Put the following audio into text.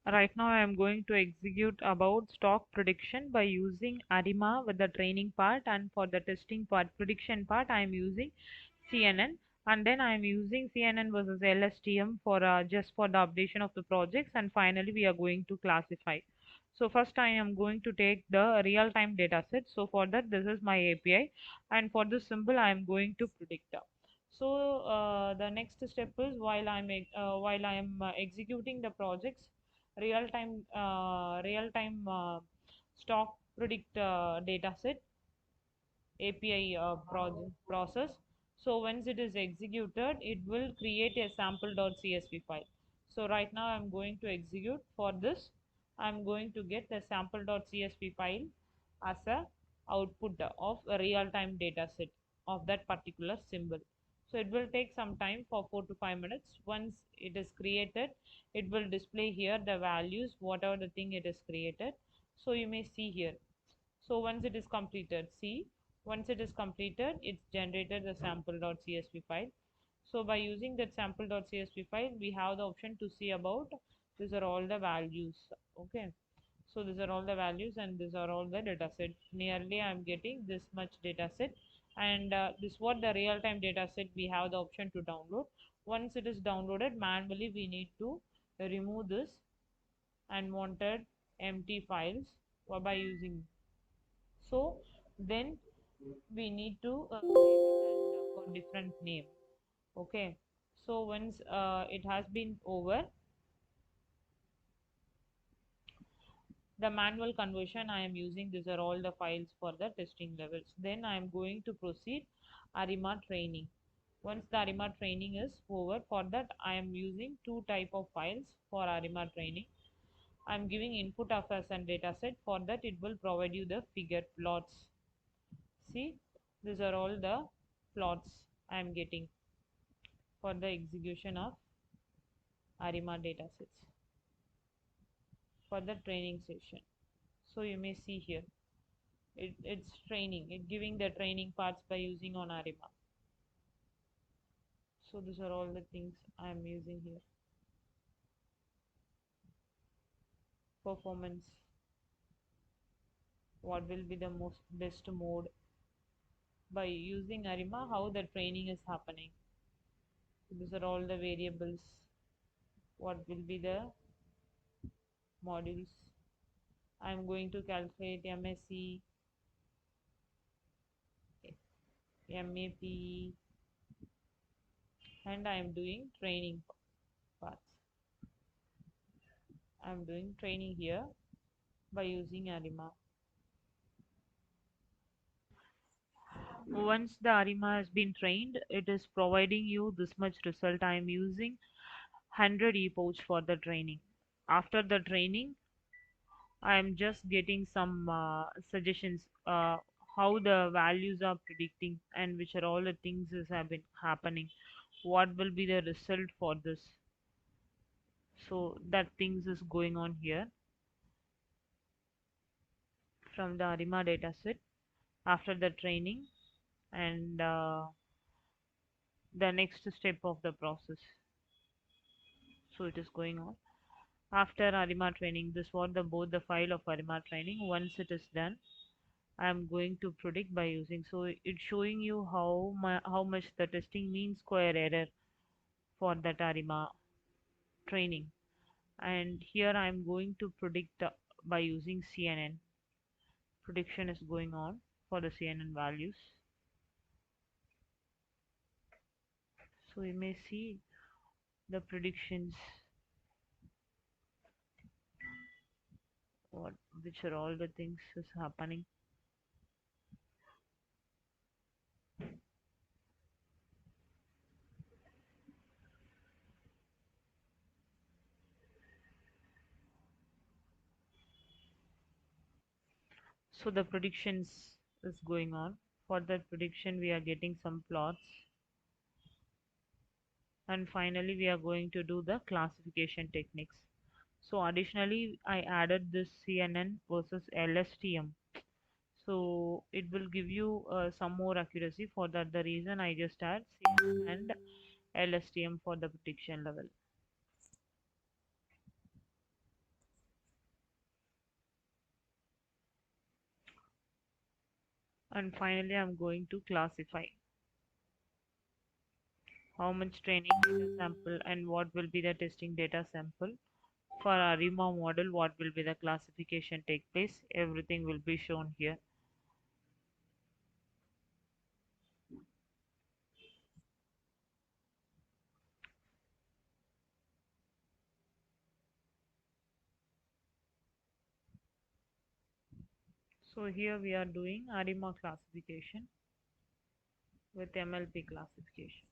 Right now I am going to execute about stock prediction by using ARIMA with the training part, and for the testing part, prediction part, I am using CNN, and then I am using CNN versus LSTM for just for the updation of the projects, and finally we are going to classify. So first I am going to take the real-time data set. So for that this is my API, and for this symbol I am going to predict. So the next step is while I am executing the projects, real time stock predict data set API process. So once it is executed, it will create a sample.csv file. So right now I'm going to execute. For this, I'm going to get the sample.csv file as a output of a real-time data set of that particular symbol. So it will take some time for 4 to 5 minutes. Once it is created, it will display here the values, whatever the thing it is created. So you may see here. So once it is completed, see, once it is completed, it's generated the sample.csv file. So by using that sample.csv file, we have the option to see about these are all the values. Okay. So these are all the values and these are all the data set. Nearly I'm getting this much data set, and this what the real-time data set we have the option to download. Once it is downloaded, manually we need to remove this unwanted empty files by using. So then we need to save it and for different name. Okay. So once it has been over the manual conversion I am using, these are all the files for the testing levels. Then I am going to proceed ARIMA training. Once the ARIMA training is over, for that I am using two type of files for ARIMA training. I am giving input of as and data set. For that it will provide you the figure plots. See, these are all the plots I am getting for the execution of ARIMA datasets for the training session. So you may see here, it's training, it giving the training parts by using on ARIMA. So these are all the things I am using here. Performance, what will be the most best mode by using ARIMA, how the training is happening. So these are all the variables, what will be the modules. I am going to calculate MSc, MAP, and I am doing training parts. I am doing training here by using ARIMA. Once the ARIMA has been trained, it is providing you this much result. I am using 100 ePouch for the training. After the training, I am just getting some suggestions how the values are predicting and which are all the things is have been happening. What will be the result for this? So that things is going on here from the ARIMA dataset after the training and the next step of the process. So it is going on after ARIMA training. This was the both the file of ARIMA training. Once it is done, I am going to predict by using. So it's showing you how much the testing mean square error for that ARIMA training. And here I am going to predict by using CNN. Prediction is going on for the CNN values. So you may see the predictions, what which are all the things is happening. So the predictions is going on. For that prediction we are getting some plots, and finally we are going to do the classification techniques. So additionally I added this CNN versus LSTM, so it will give you some more accuracy. For that the reason I just add CNN and LSTM for the prediction level. And finally, I'm going to classify how much training data sample and what will be the testing data sample. For ARIMA model, what will be the classification take place? Everything will be shown here. So here we are doing ARIMA classification with MLP classification.